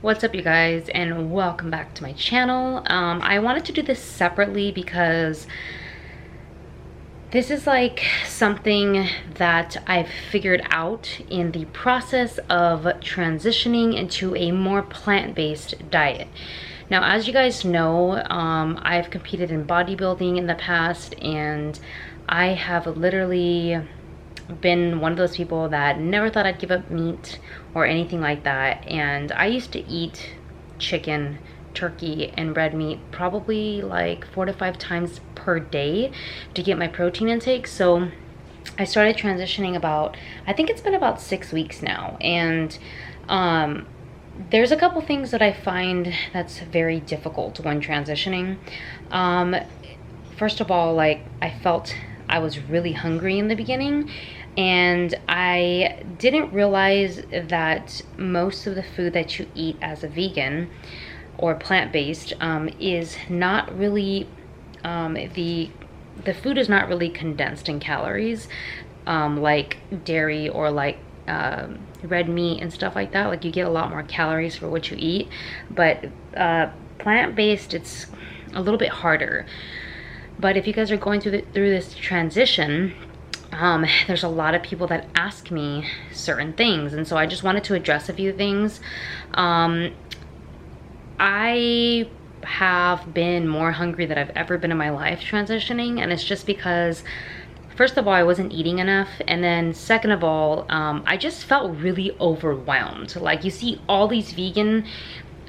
What's up, you guys, and welcome back to my channel. I wanted to do this separately because this is like something that I've figured out in the process of transitioning into a more plant-based diet. Now, as you guys know, I've competed in bodybuilding in the past, and I have literally been one of those people that never thought I'd give up meat or anything like that. And I used to eat chicken, turkey, and red meat probably like 4 to 5 times per day to get my protein intake. So I started transitioning I think it's been about 6 weeks now, and there's a couple things that I find that's very difficult when transitioning. First of all, like, I felt I was really hungry in the beginning, and I didn't realize that most of the food that you eat as a vegan or plant-based is not really, the food is not really condensed in calories, like dairy or like red meat and stuff like that. Like, you get a lot more calories for what you eat, but plant-based, it's a little bit harder. But if you guys are going through this transition, there's a lot of people that ask me certain things, and so I just wanted to address a few things. I have been more hungry than I've ever been in my life transitioning, and it's just because, first of all, I wasn't eating enough, and then second of all, I just felt really overwhelmed. Like, you see all these vegan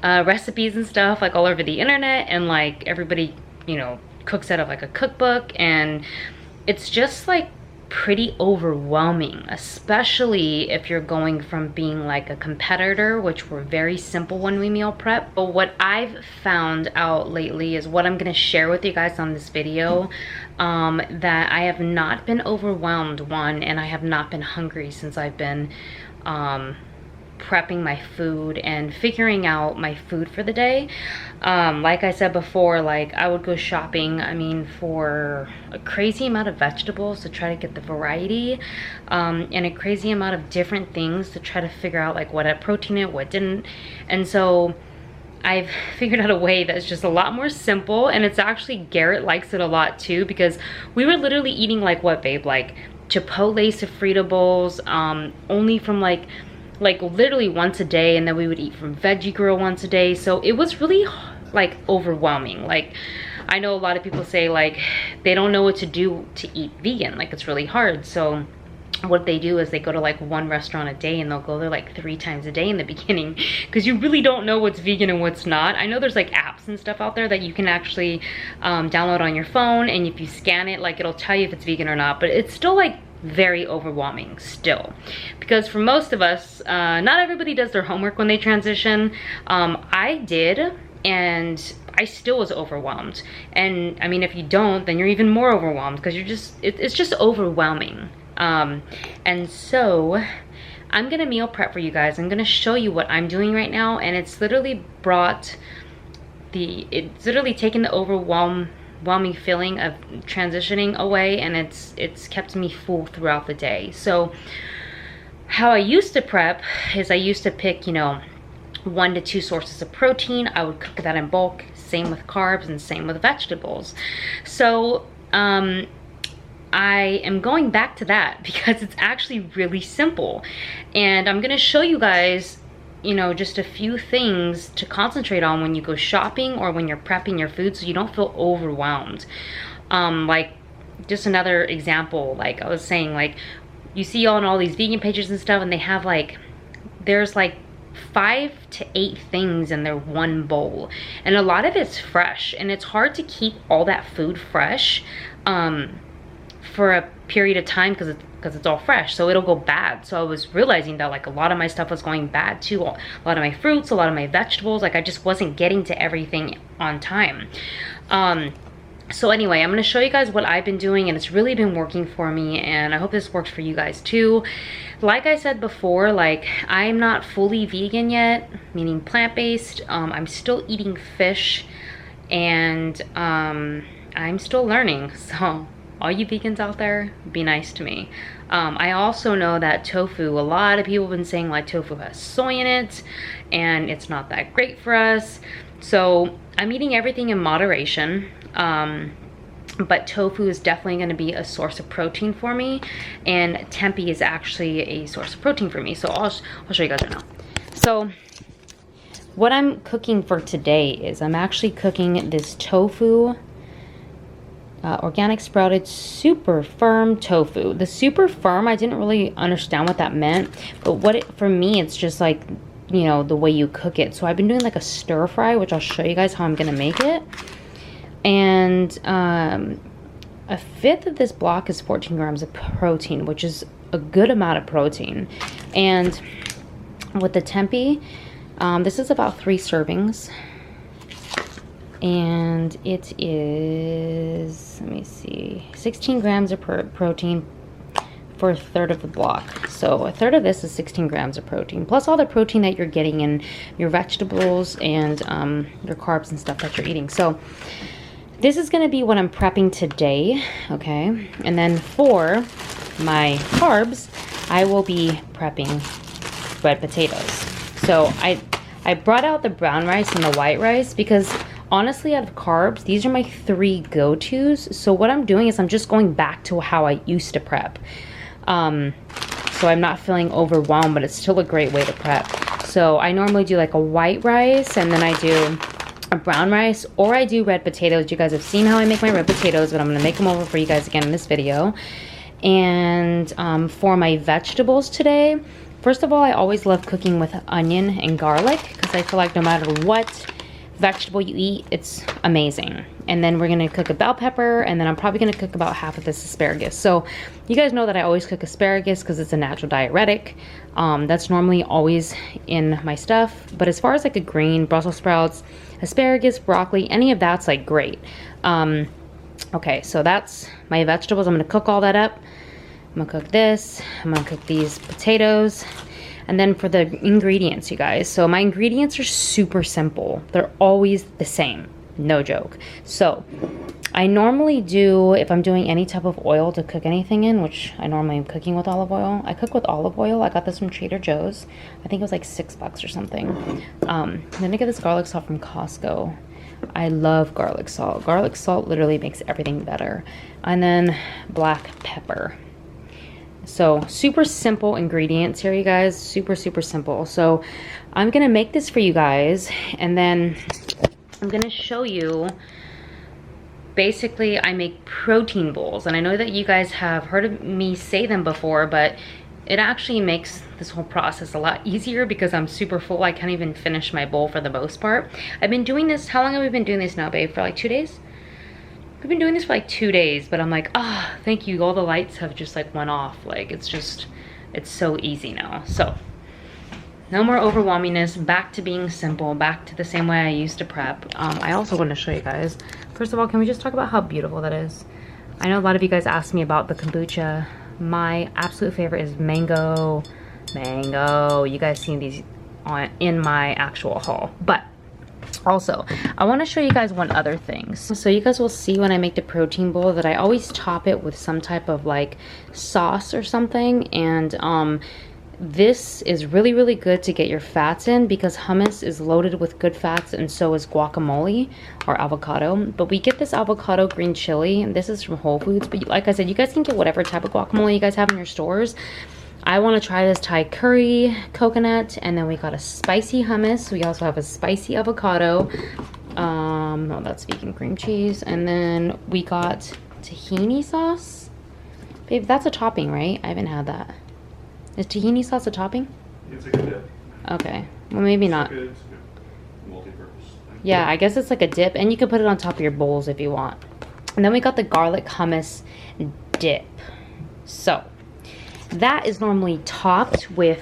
recipes and stuff like all over the internet, and like everybody, you know, cooks out of like a cookbook, and it's just like pretty overwhelming, especially if you're going from being like a competitor, which we're very simple when we meal prep. But what I've found out lately is what I'm going to share with you guys on this video, that I have not been overwhelmed, one, and I have not been hungry since I've been prepping my food and figuring out my food for the day. Like I said before, like, I would go shopping, I mean, for a crazy amount of vegetables to try to get the variety, and a crazy amount of different things to try to figure out like what had protein in it, what didn't. And so I've figured out a way that's just a lot more simple, and it's actually, Garrett likes it a lot too, because we were literally eating like, what, babe, like Chipotle sofrito bowls, only from like literally once a day, and then we would eat from Veggie Grill once a day. So it was really like overwhelming. Like, I know a lot of people say like they don't know what to do to eat vegan, like it's really hard. So what they do is they go to like one restaurant a day, and they'll go there like 3 times a day in the beginning, because you really don't know what's vegan and what's not. I know there's like apps and stuff out there that you can actually download on your phone, and if you scan it, like, it'll tell you if it's vegan or not, but it's still like very overwhelming still, because for most of us, not everybody does their homework when they transition. I did, and I still was overwhelmed. And I mean, if you don't, then you're even more overwhelmed, because you're just, it's just overwhelming. And so I'm gonna meal prep for you guys. I'm gonna show you what I'm doing right now, and it's literally taken the overwhelming feeling of transitioning away, and it's kept me full throughout the day. So how I used to prep is I used to pick, you know, 1 to 2 sources of protein. I would cook that in bulk, same with carbs and same with vegetables. So I am going back to that because it's actually really simple, and I'm gonna show you guys, you know, just a few things to concentrate on when you go shopping or when you're prepping your food, so you don't feel overwhelmed. Like, just another example, like I was saying, like, you see on all these vegan pages and stuff, and they have like, there's like 5 to 8 things in their one bowl, and a lot of it's fresh, and it's hard to keep all that food fresh for a period of time, because it's all fresh, so it'll go bad. So I was realizing that like a lot of my stuff was going bad too, a lot of my fruits, a lot of my vegetables, like I just wasn't getting to everything on time. So anyway, I'm going to show you guys what I've been doing, and it's really been working for me, and I hope this works for you guys too. Like I said before, like, I'm not fully vegan yet, meaning plant-based. I'm still eating fish, and I'm still learning. So all you vegans out there, be nice to me. I also know that tofu, a lot of people have been saying like tofu has soy in it and it's not that great for us. So I'm eating everything in moderation. But tofu is definitely going to be a source of protein for me, and tempeh is actually a source of protein for me. So I'll show you guys right now. So what I'm cooking for today is I'm actually cooking this tofu, organic sprouted super firm tofu. The super firm, I didn't really understand what that meant, but for me, it's just like, you know, the way you cook it. So I've been doing like a stir fry, which I'll show you guys how I'm going to make it. And a fifth of this block is 14 grams of protein, which is a good amount of protein. And with the tempeh, this is about 3 servings. And it is, let me see, 16 grams of protein for a third of the block. So a third of this is 16 grams of protein, plus all the protein that you're getting in your vegetables and your carbs and stuff that you're eating. So this is gonna be what I'm prepping today, okay? And then for my carbs, I will be prepping red potatoes. So I brought out the brown rice and the white rice because honestly, out of carbs, these are my 3 go-tos. So what I'm doing is I'm just going back to how I used to prep. So I'm not feeling overwhelmed, but it's still a great way to prep. So I normally do like a white rice, and then I do a brown rice, or I do red potatoes. You guys have seen how I make my red potatoes, but I'm going to make them over for you guys again in this video. And for my vegetables today, first of all, I always love cooking with onion and garlic because I feel like no matter what vegetable you eat, it's amazing. And then we're gonna cook a bell pepper, and then I'm probably gonna cook about half of this asparagus. So you guys know that I always cook asparagus because it's a natural diuretic. That's normally always in my stuff. But as far as like a green, Brussels sprouts, asparagus, broccoli, any of that's like great. Okay, so that's my vegetables. I'm gonna cook all that up. I'm gonna cook this, I'm gonna cook these potatoes. And then for the ingredients, you guys. So my ingredients are super simple. They're always the same, no joke. So I normally do, if I'm doing any type of oil to cook anything in, which I normally am cooking with olive oil, I cook with olive oil. I got this from Trader Joe's. I think it was like $6 or something. Then I get this garlic salt from Costco. I love garlic salt. Garlic salt literally makes everything better. And then black pepper. So super simple ingredients here, you guys. Super, super simple. So I'm gonna make this for you guys, and then I'm gonna show you, basically I make protein bowls. And I know that you guys have heard of me say them before, but it actually makes this whole process a lot easier because I'm super full. I can't even finish my bowl for the most part. I've been doing this, how long have we been doing this now, babe? For like 2 days? We've been doing this for like 2 days, but I'm like, thank you. All the lights have just like went off. Like it's so easy now. So no more overwhelmingness, back to being simple, back to the same way I used to prep. I also want to show you guys, first of all, can we just talk about how beautiful that is? I know a lot of you guys asked me about the kombucha. My absolute favorite is mango. You guys seen these in my actual haul, but also, I want to show you guys one other thing. So you guys will see when I make the protein bowl that I always top it with some type of like sauce or something. And this is really, really good to get your fats in because hummus is loaded with good fats, and so is guacamole or avocado. But we get this avocado green chili, and this is from Whole Foods. But like I said, you guys can get whatever type of guacamole you guys have in your stores. I want to try this Thai curry coconut, and then we got a spicy hummus. We also have a spicy avocado. No, that's vegan cream cheese. And then we got tahini sauce. Babe, that's a topping, right? I haven't had that. Is tahini sauce a topping? It's a good dip. Okay, well maybe not. It's a good multi-purpose. Yeah, I guess it's like a dip, and you can put it on top of your bowls if you want. And then we got the garlic hummus dip. So that is normally topped with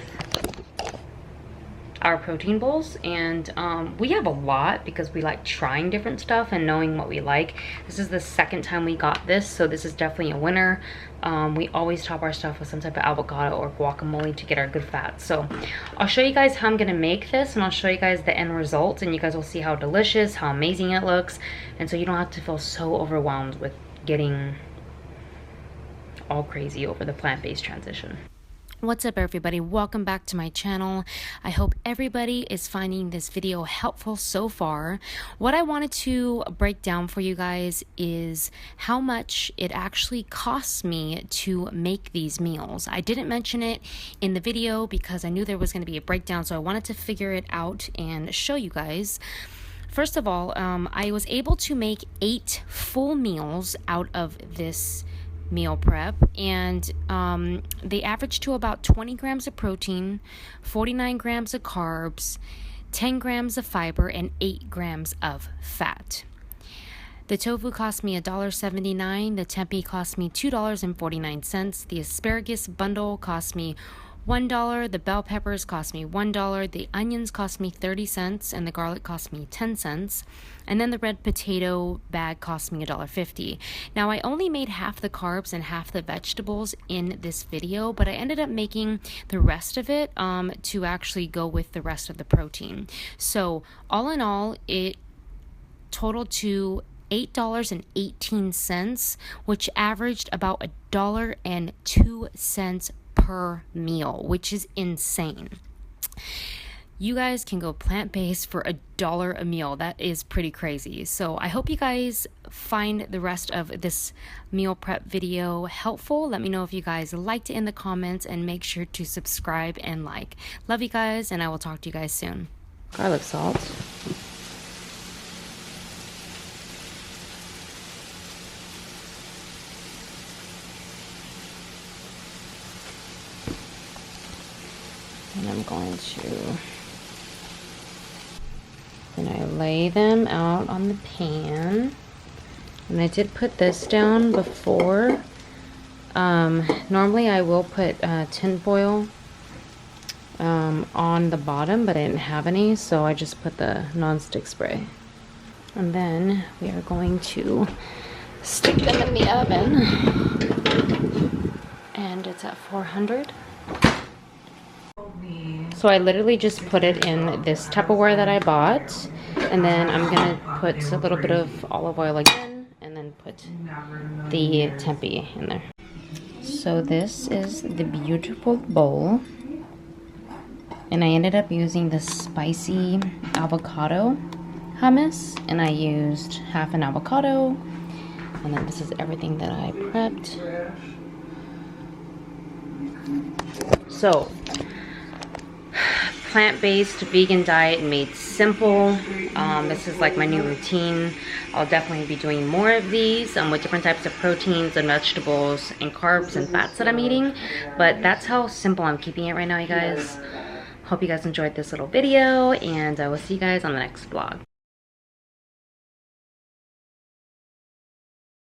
our protein bowls, and we have a lot because we like trying different stuff and knowing what we like. This is the second time we got this, so this is definitely a winner. We always top our stuff with some type of avocado or guacamole to get our good fats. So I'll show you guys how I'm gonna make this, and I'll show you guys the end result, and you guys will see how delicious, how amazing it looks, and so you don't have to feel so overwhelmed with getting all crazy over the plant-based transition. What's up, everybody? Welcome back to my channel. I hope everybody is finding this video helpful so far. What I wanted to break down for you guys is how much it actually costs me to make these meals. I didn't mention it in the video because I knew there was going to be a breakdown, so I wanted to figure it out and show you guys. First of all, I was able to make 8 full meals out of this meal prep, and they average to about 20 grams of protein, 49 grams of carbs, 10 grams of fiber, and 8 grams of fat. The tofu cost me $1.79, the tempeh cost me $2.49, the asparagus bundle cost me $1, the bell peppers cost me $1, the onions cost me 30 cents, and the garlic cost me 10 cents, and then the red potato bag cost me $1.50. Now, I only made half the carbs and half the vegetables in this video, but I ended up making the rest of it to actually go with the rest of the protein. So all in all, it totaled to $8.18, which averaged about $1.02 per meal, which is insane. You guys can go plant-based for $1 a meal. That is pretty crazy. So I hope you guys find the rest of this meal prep video helpful. Let me know if you guys liked it in the comments, and make sure to subscribe and like. Love you guys, and I will talk to you guys soon. Garlic salt. And I'm going to, then I lay them out on the pan. And I did put this down before. Normally I will put tin foil on the bottom, but I didn't have any, so I just put the non-stick spray. And then we are going to stick them in the oven. And it's at 400. So I literally just put it in this Tupperware that I bought, and then I'm gonna put a little bit of olive oil again, and then put the tempeh in there. So this is the beautiful bowl, and I ended up using the spicy avocado hummus, and I used half an avocado, and then this is everything that I prepped. So plant-based vegan diet made simple. This is like my new routine. I'll definitely be doing more of these with different types of proteins and vegetables and carbs and fats that I'm eating, but that's how simple I'm keeping it right now, you guys. Hope you guys enjoyed this little video, and I will see you guys on the next vlog.